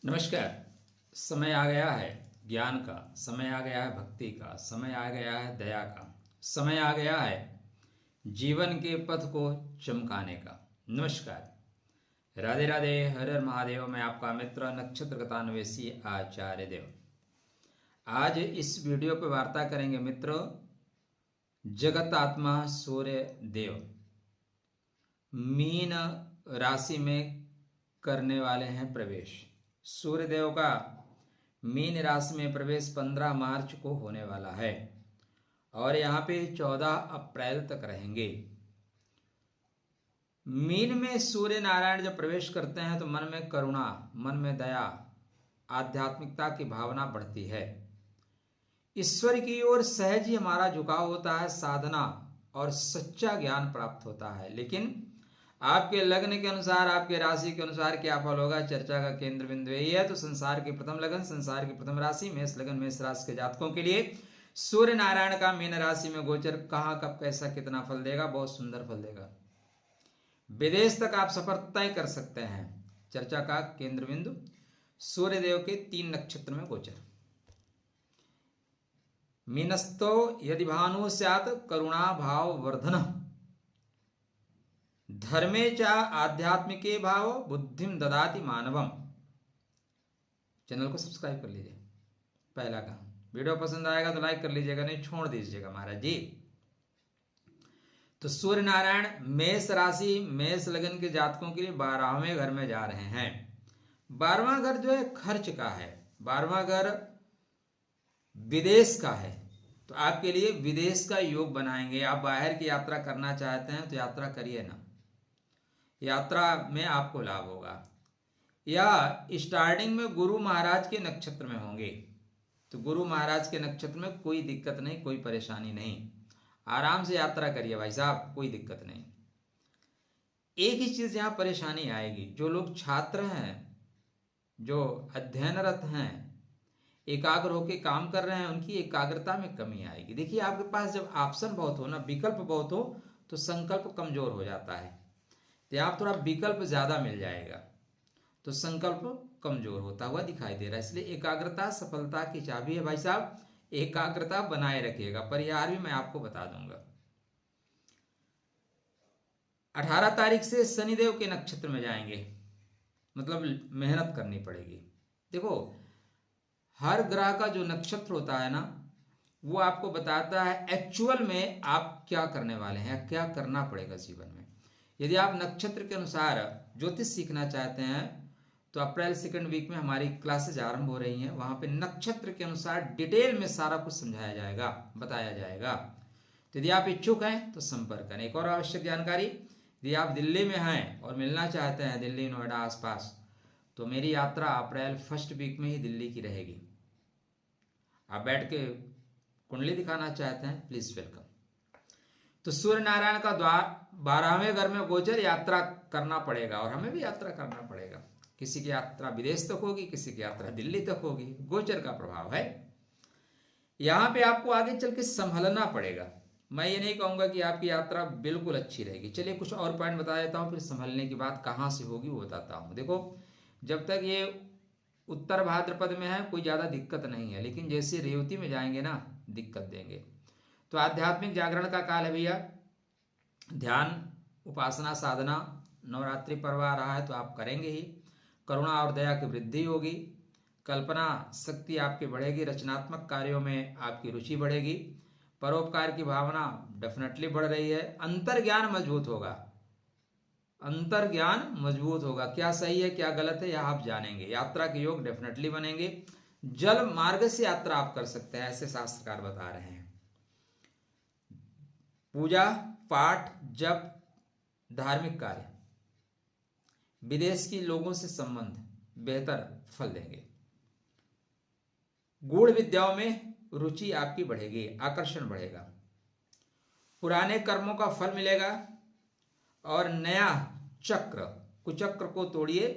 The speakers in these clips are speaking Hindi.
नमस्कार। समय आ गया है ज्ञान का, समय आ गया है भक्ति का, समय आ गया है दया का, समय आ गया है जीवन के पथ को चमकाने का। नमस्कार, राधे राधे, हर हर महादेव। मैं आपका मित्र नक्षत्र गतान्वेषी आचार्य देव। आज इस वीडियो पर वार्ता करेंगे मित्र जगत आत्मा सूर्य देव मीन राशि में करने वाले हैं प्रवेश। सूर्य देव का मीन राशि में प्रवेश 15 मार्च को होने वाला है और यहाँ पे 14 अप्रैल तक रहेंगे। मीन में सूर्य नारायण जब प्रवेश करते हैं तो मन में करुणा, मन में दया, आध्यात्मिकता की भावना बढ़ती है। ईश्वर की ओर सहज ही हमारा झुकाव होता है, साधना और सच्चा ज्ञान प्राप्त होता है। लेकिन आपके लग्न के अनुसार, आपके राशि के अनुसार क्या फल होगा, चर्चा का केंद्र बिंदु यही है। तो संसार की प्रथम लगन, संसार की प्रथम राशि मेष लगन, मेष राशि के जातकों के लिए सूर्य नारायण का मीन राशि में गोचर कहाँ, कब, कैसा, कितना फल देगा? बहुत सुंदर फल देगा। विदेश तक आप सफर तय कर सकते हैं। चर्चा का केंद्र बिंदु सूर्य देव के 3 नक्षत्र में गोचर। मीनस्तो यदि भानु स्यात् करुणा भाव वर्धन धर्मे च आध्यात्मिके भाव बुद्धिम ददाति मानवम। चैनल को सब्सक्राइब कर लीजिए। पहला काम, वीडियो पसंद आएगा तो लाइक कर लीजिएगा, नहीं छोड़ दीजिएगा महाराज जी। तो सूर्य नारायण मेष राशि, मेष लगन के जातकों के लिए 12वें घर में जा रहे हैं। 12वां घर जो है खर्च का है, 12वां घर विदेश का है। तो आपके लिए विदेश का योग बनाएंगे। आप बाहर की यात्रा करना चाहते हैं तो यात्रा करिए ना, यात्रा में आपको लाभ होगा। या स्टार्टिंग में गुरु महाराज के नक्षत्र में होंगे तो गुरु महाराज के नक्षत्र में कोई दिक्कत नहीं, कोई परेशानी नहीं, आराम से यात्रा करिए भाई साहब, कोई दिक्कत नहीं। एक ही चीज यहां परेशानी आएगी, जो लोग छात्र हैं, जो अध्ययनरत हैं, एकाग्र होकर काम कर रहे हैं, उनकी एकाग्रता में कमी आएगी। देखिए, आपके पास जब ऑप्शन बहुत हो ना, विकल्प बहुत हो, तो संकल्प कमजोर हो जाता है। तो आप थोड़ा विकल्प ज्यादा मिल जाएगा तो संकल्प कमजोर होता हुआ दिखाई दे रहा है। इसलिए एकाग्रता सफलता की चाबी है भाई साहब, एकाग्रता बनाए रखिएगा। परिहार भी मैं आपको बता दूंगा। 18 तारीख से शनिदेव के नक्षत्र में जाएंगे, मतलब मेहनत करनी पड़ेगी। देखो, हर ग्रह का जो नक्षत्र होता है ना, वो आपको बताता है एक्चुअल में आप क्या करने वाले हैं, क्या करना पड़ेगा जीवन में। यदि आप नक्षत्र के अनुसार ज्योतिष सीखना चाहते हैं तो अप्रैल 2nd वीक में हमारी क्लासेज आरंभ हो रही हैं। वहां पे नक्षत्र के अनुसार डिटेल में सारा कुछ समझाया जाएगा, बताया जाएगा। तो यदि आप इच्छुक हैं तो संपर्क करें। एक और आवश्यक जानकारी, यदि आप दिल्ली में हैं और मिलना चाहते हैं, दिल्ली नोएडा आसपास, तो मेरी यात्रा अप्रैल 1st वीक में ही दिल्ली की रहेगी। आप बैठ के कुंडली दिखाना चाहते हैं, प्लीज वेलकम। तो सूर्य नारायण का द्वार 12वें घर में गोचर, यात्रा करना पड़ेगा और हमें भी यात्रा करना पड़ेगा। किसी की यात्रा विदेश तक होगी, किसी की यात्रा दिल्ली तक होगी। गोचर का प्रभाव है। यहां पे आपको आगे चल के संभलना पड़ेगा। मैं ये नहीं कहूंगा कि आपकी यात्रा बिल्कुल अच्छी रहेगी। चलिए कुछ और पॉइंट बता देता हूं, फिर संभलने की बात कहां से होगी वो बताता हूं। देखो, जब तक ये उत्तर भाद्रपद में है कोई ज्यादा दिक्कत नहीं है, लेकिन जैसे रेवती में जाएंगे ना, दिक्कत देंगे। तो आध्यात्मिक जागरण का काल है भैया। ध्यान, उपासना, साधना, नवरात्रि पर्व आ रहा है तो आप करेंगे ही। करुणा और दया की वृद्धि होगी। कल्पना शक्ति आपकी बढ़ेगी। रचनात्मक कार्यों में आपकी रुचि बढ़ेगी। परोपकार की भावना डेफिनेटली बढ़ रही है। अंतर्ज्ञान मजबूत होगा, अंतर्ज्ञान मजबूत होगा। क्या सही है क्या गलत है यह आप जानेंगे। यात्रा के योग डेफिनेटली बनेंगे। जल मार्ग से यात्रा आप कर सकते हैं, ऐसे शास्त्रकार बता रहे हैं। पूजा पाठ, जप, धार्मिक कार्य, विदेश के लोगों से संबंध बेहतर फल देंगे। गूढ़ विद्याओं में रुचि आपकी बढ़ेगी, आकर्षण बढ़ेगा। पुराने कर्मों का फल मिलेगा और नया चक्र, कुचक्र को तोड़िए,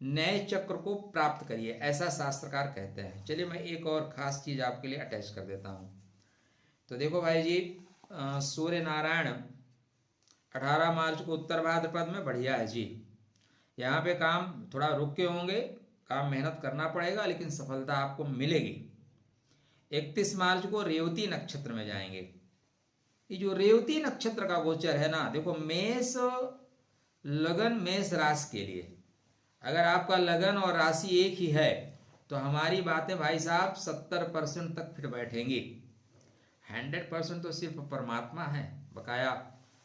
नए चक्र को प्राप्त करिए, ऐसा शास्त्रकार कहते हैं। चलिए मैं एक और खास चीज आपके लिए अटैच कर देता हूं। तो देखो भाई जी, सूर्य नारायण 18 मार्च को उत्तर भाद्रपद में बढ़िया है जी। यहाँ पे काम थोड़ा रुक के होंगे, काम मेहनत करना पड़ेगा, लेकिन सफलता आपको मिलेगी। 31 मार्च को रेवती नक्षत्र में जाएंगे। ये जो रेवती नक्षत्र का गोचर है ना, देखो मेष लगन मेष राशि के लिए, अगर आपका लगन और राशि एक ही है तो हमारी बातें भाई साहब 70% तक फिट बैठेंगी। 100% तो सिर्फ परमात्मा है, बकाया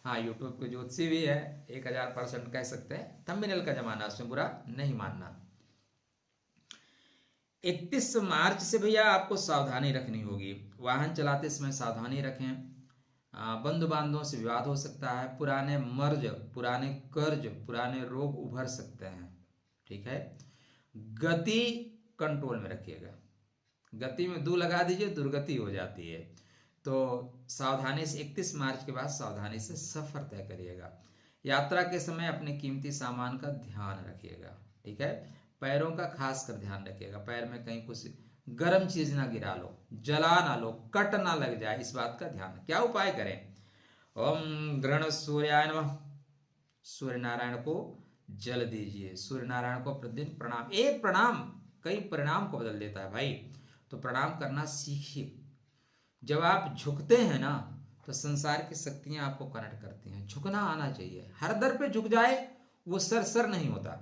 हाँ यूट्यूब के ज्योतिषी भी है, 1000% कह सकते हैं। थंबनेल का जमाना, उसमें बुरा नहीं मानना। 31 मार्च से भैया आपको सावधानी रखनी होगी। वाहन चलाते समय सावधानी रखें। बंधु बांधवों से विवाद हो सकता है। पुराने मर्ज, पुराने कर्ज, पुराने रोग उभर सकते हैं। ठीक है, गति कंट्रोल में रखिएगा। गति में दू लगा दीजिए, दुर्गति हो जाती है। तो सावधानी से 31 मार्च के बाद सावधानी से सफर तय करिएगा। यात्रा के समय अपने कीमती सामान का ध्यान रखिएगा। ठीक है, पैरों का खास कर ध्यान रखिएगा। पैर में कहीं कुछ गर्म चीज ना गिरा लो, जला ना लो, कट ना लग जाए, इस बात का ध्यान। क्या उपाय करें? ओम ग्रहण सूर्याय नमः। सूर्य नारायण को जल दीजिए। सूर्य नारायण को प्रतिदिन प्रणाम। एक प्रणाम कई परिणाम को बदल देता है भाई, तो प्रणाम करना सीखिए। जब आप झुकते हैं ना तो संसार की शक्तियां आपको कनेक्ट करती हैं। झुकना आना चाहिए। हर दर पे झुक जाए वो सर नहीं होता।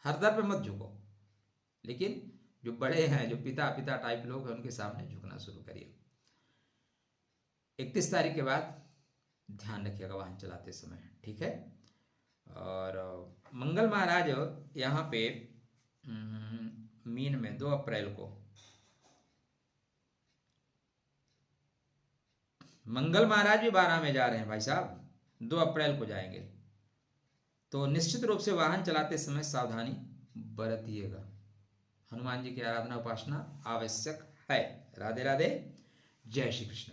हर दर पे मत झुको, लेकिन जो बड़े हैं, जो पिता टाइप लोग हैं, उनके सामने झुकना शुरू करिए। 31 तारीख के बाद ध्यान रखिएगा वाहन चलाते समय। ठीक है, और मंगल महाराज यहाँ पे मीन में 2 अप्रैल को, मंगल महाराज भी 12 में जा रहे हैं भाई साहब, 2 अप्रैल को जाएंगे। तो निश्चित रूप से वाहन चलाते समय सावधानी बरतिएगा। हनुमान जी की आराधना उपासना आवश्यक है। राधे राधे, जय श्री कृष्ण।